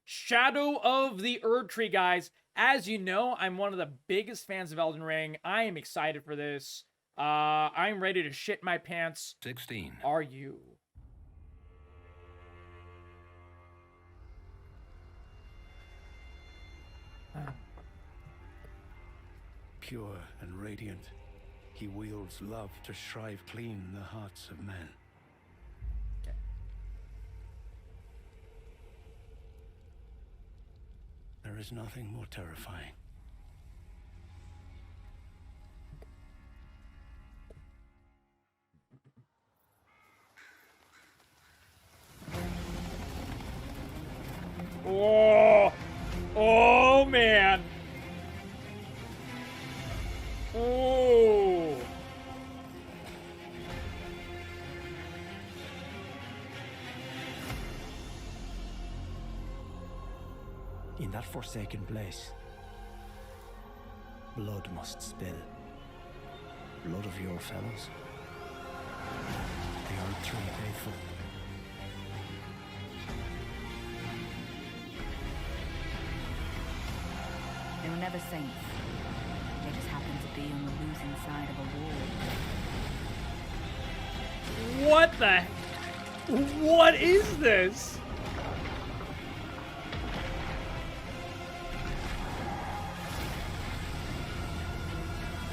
Shadow of the Erdtree, guys. As you know, I'm one of the biggest fans of Elden Ring. I am excited for this. I'm ready to shit my pants. 16. Are you? Pure and radiant, he wields love to shrive clean the hearts of men. Okay. There is nothing more terrifying. Oh, oh man. Oh. In that forsaken place, blood must spill. Blood of your fellows. The Erdtree faithful. They were never saints. They just happened to be on the losing side of a war. What the? What is this?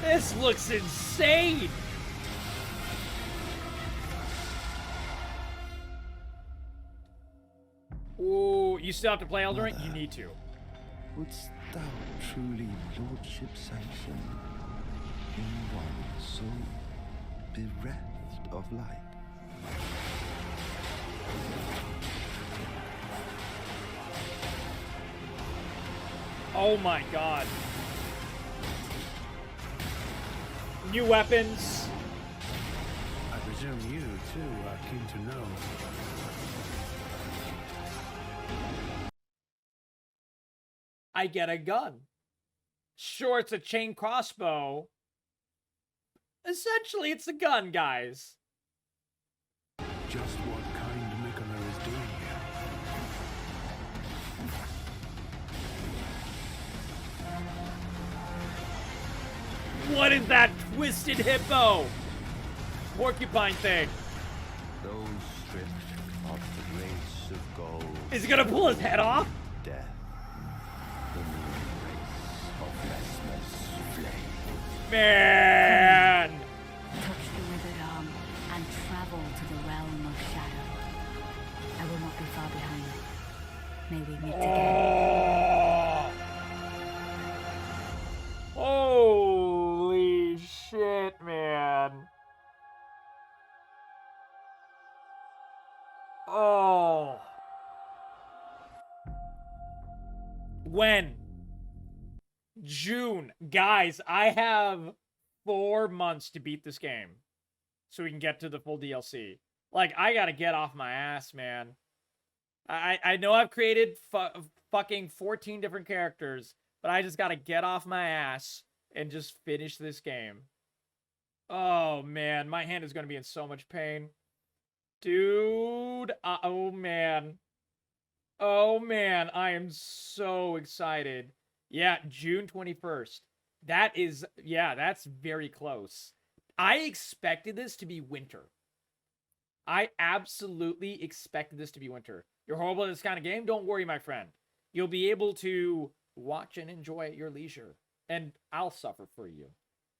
This looks insane. Ooh, you still have to play Elden Ring? You need to. Wouldst thou truly lordship sanction in one so bereft of light? Oh my god. New weapons. I presume you, too, are keen to know. I get a gun. Sure, it's a chain crossbow. Essentially, it's a gun, guys. Just what kind Miquella is doing here. What is that twisted hippo? Porcupine thing. Those stripped of the grace of gold. Is he gonna pull his head off? Death. The new race of restless flame. Man! Touch the withered arm and travel to the realm of shadow. I will not be far behind. May we meet again. Oh. Holy shit, man. Oh. When? June. Guys, I have 4 months to beat this game so we can get to the full DLC. Like, I gotta get off my ass, man. I know I've created fucking 14 different characters, but I just gotta get off my ass and just finish this game. Oh, man. My hand is gonna be in so much pain. Dude. Oh, man. Oh, man. I am so excited. Yeah, June 21st. That is, yeah, that's very close. I expected this to be winter. I absolutely expected this to be winter. You're horrible at this kind of game? Don't worry, my friend. You'll be able to watch and enjoy at your leisure. And I'll suffer for you.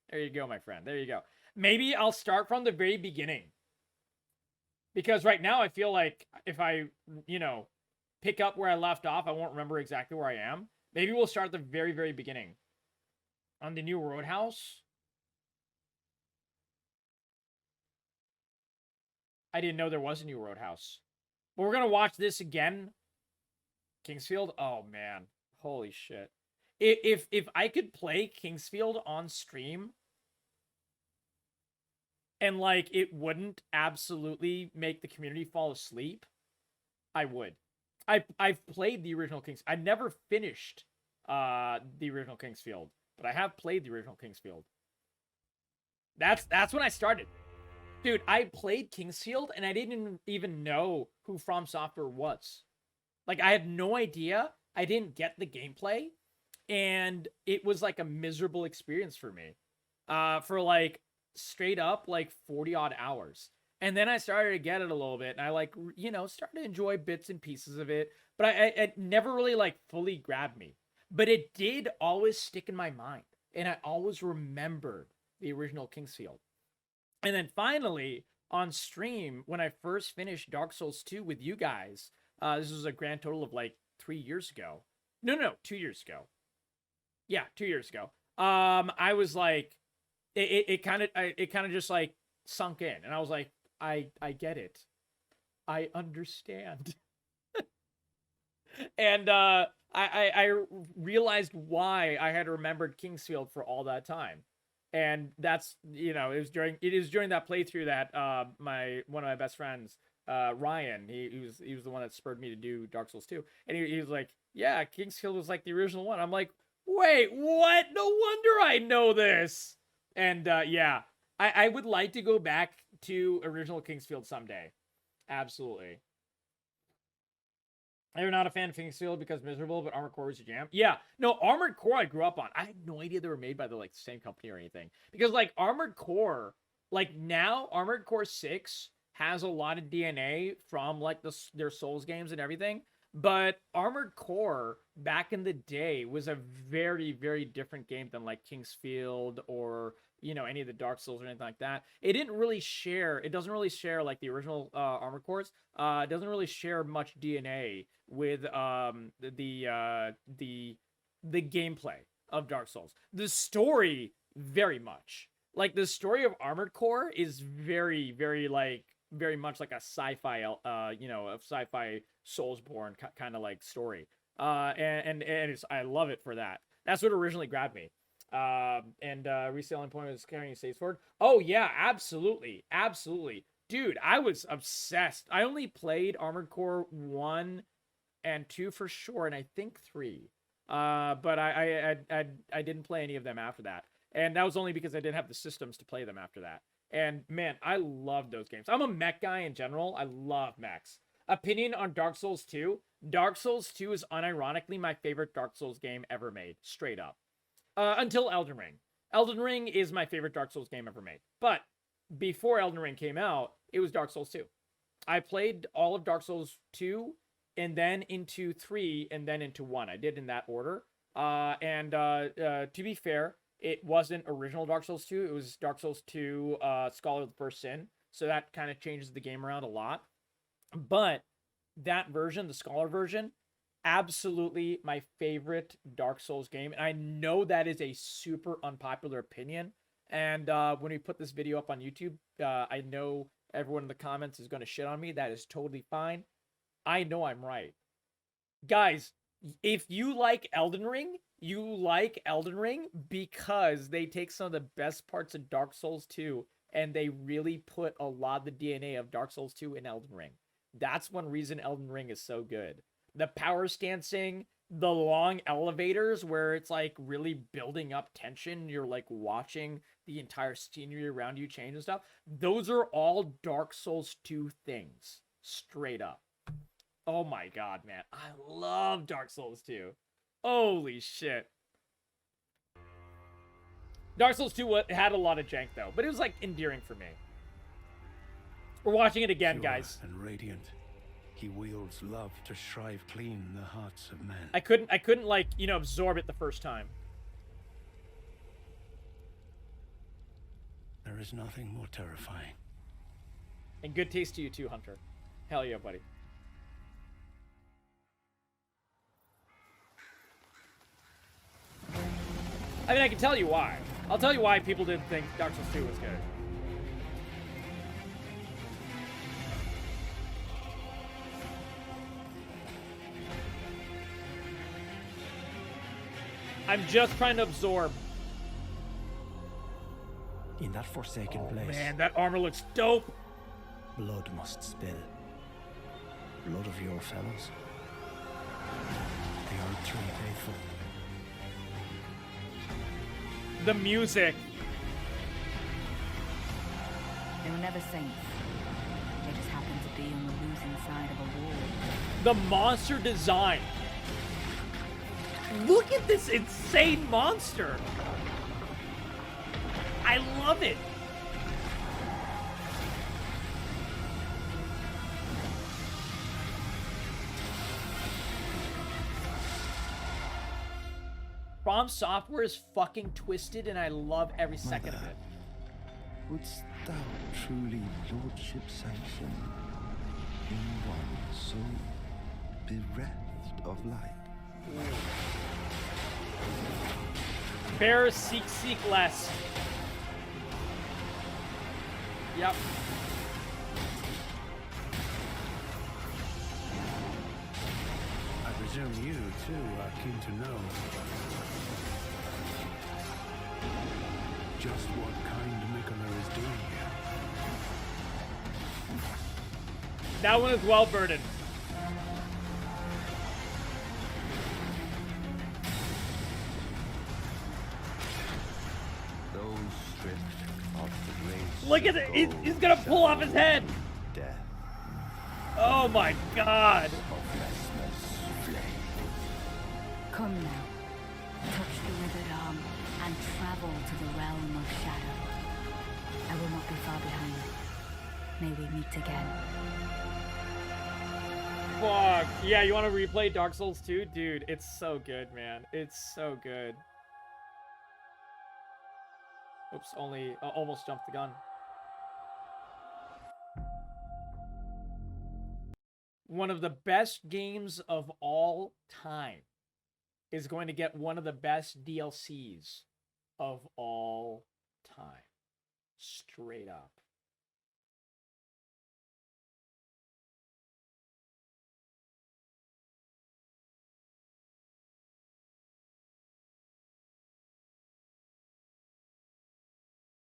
There you go, my friend. There you go. Maybe I'll start from the very beginning. Because right now I feel like if I, pick up where I left off, I won't remember exactly where I am. Maybe we'll start at the very, very beginning. On the new Roadhouse. I didn't know there was a new Roadhouse. But we're going to watch this again. Kingsfield? Oh, man. Holy shit. If I could play Kingsfield on stream and, like, it wouldn't absolutely make the community fall asleep, I would. I've played the original Kings. I've never finished the original Kingsfield, but I have played the original Kingsfield. That's when I started. Dude, I played Kingsfield and I didn't even know who From Software was. Like, I had no idea. I didn't get the gameplay, and it was like a miserable experience for me for like straight up like 40 odd hours. And then I started to get it a little bit, and I like, you know, started to enjoy bits and pieces of it, but it never really like fully grabbed me. But it did always stick in my mind, and I always remembered the original Kingsfield. And then finally on stream, when I first finished Dark Souls 2 with you guys, this was a grand total of like 3 years ago. No, 2 years ago. Yeah, 2 years ago. I was like, it kind of just like sunk in, and I was like, I get it. I understand. And I realized why I had remembered Kingsfield for all that time. And that's, you know, it is during that playthrough that one of my best friends, Ryan, he was the one that spurred me to do Dark Souls 2. And he was like, yeah, Kingsfield was like the original one. I'm like, wait, what? No wonder I know this. And yeah, I would like to go back to original Kingsfield someday. Absolutely. You're not a fan of Kingsfield because miserable, but Armored Core was your jam. Yeah, no, Armored Core I grew up on. I had no idea they were made by the like same company or anything. Because like Armored Core, like now Armored Core 6 has a lot of DNA from like their Souls games and everything. But Armored Core back in the day was a very, very different game than like Kingsfield or, you know, any of the Dark Souls or anything like that. It doesn't really share like the original Armored Cores. It doesn't really share much DNA with the gameplay of Dark Souls. The story, very much. Like the story of Armored Core is very, very much like a sci-fi, a sci-fi Soulsbourne kind of like story. And I love it for that. That's what originally grabbed me. Reselling point was carrying a safe sword. Oh yeah, absolutely. Dude, I was obsessed. I only played Armored Core 1 and 2 for sure, and I think 3. But I didn't play any of them after that. And that was only because I didn't have the systems to play them after that. And man, I love those games. I'm a mech guy in general. I love mechs. Opinion on Dark Souls 2. Dark Souls 2 is unironically my favorite Dark Souls game ever made. Straight up. Until Elden Ring. Elden Ring is my favorite Dark Souls game ever made. But before Elden Ring came out, it was Dark Souls 2. I played all of Dark Souls 2, and then into 3, and then into 1. I did in that order. To be fair, it wasn't original Dark Souls 2. It was Dark Souls 2, Scholar of the First Sin. So that kind of changes the game around a lot. But that version, the Scholar version, absolutely my favorite Dark Souls game. And I know that is a super unpopular opinion. And when we put this video up on YouTube, I know everyone in the comments is going to shit on me. That is totally fine. I know I'm right. Guys, if you like Elden Ring, you like Elden Ring because they take some of the best parts of Dark Souls 2 and they really put a lot of the DNA of Dark Souls 2 in Elden Ring. That's one reason Elden Ring is so good. The power stancing, the long elevators where it's like really building up tension. You're like watching the entire scenery around you change and stuff. Those are all Dark Souls 2 things. Straight up. Oh my god, man. I love Dark Souls 2. Holy shit. Dark Souls 2 had a lot of jank though, but it was like endearing for me. We're watching it again, Pure guys. and radiant, he wields love to shrive clean the hearts of men. I couldn't like, you know, absorb it the first time. There is nothing more terrifying. And good taste to you too, Hunter. Hell yeah, buddy. I mean, I can tell you why. I'll tell you why people didn't think Dark Souls 2 was good. I'm just trying to absorb. In that forsaken place, Man, that armor looks dope. blood must spill. Blood of your fellows. The Erdtree faithful. The music. They were never saints. They just happened to be on the loose lives inside of a wall. The monster design. Look at this insane monster. I love it. From Software is fucking twisted, and I love every second of it. Wouldst thou truly lordship sanction in one so bereft of light? Bear seek less. Yep. I presume you, too, are keen to know just what kind Miquella is doing here. That one is well burdened. Those stripped of the grace. Look at it. He's gonna pull off his head. Death Oh my god. of restless flame. Come now, touch the withered arm, and travel to the realm of shadow. I will not be far behind. May we meet again. Fuck. Yeah, you want to replay Dark Souls 2? Dude, it's so good, man. It's so good. Oops, almost jumped the gun. One of the best games of all time is going to get one of the best DLCs of all time. Straight up.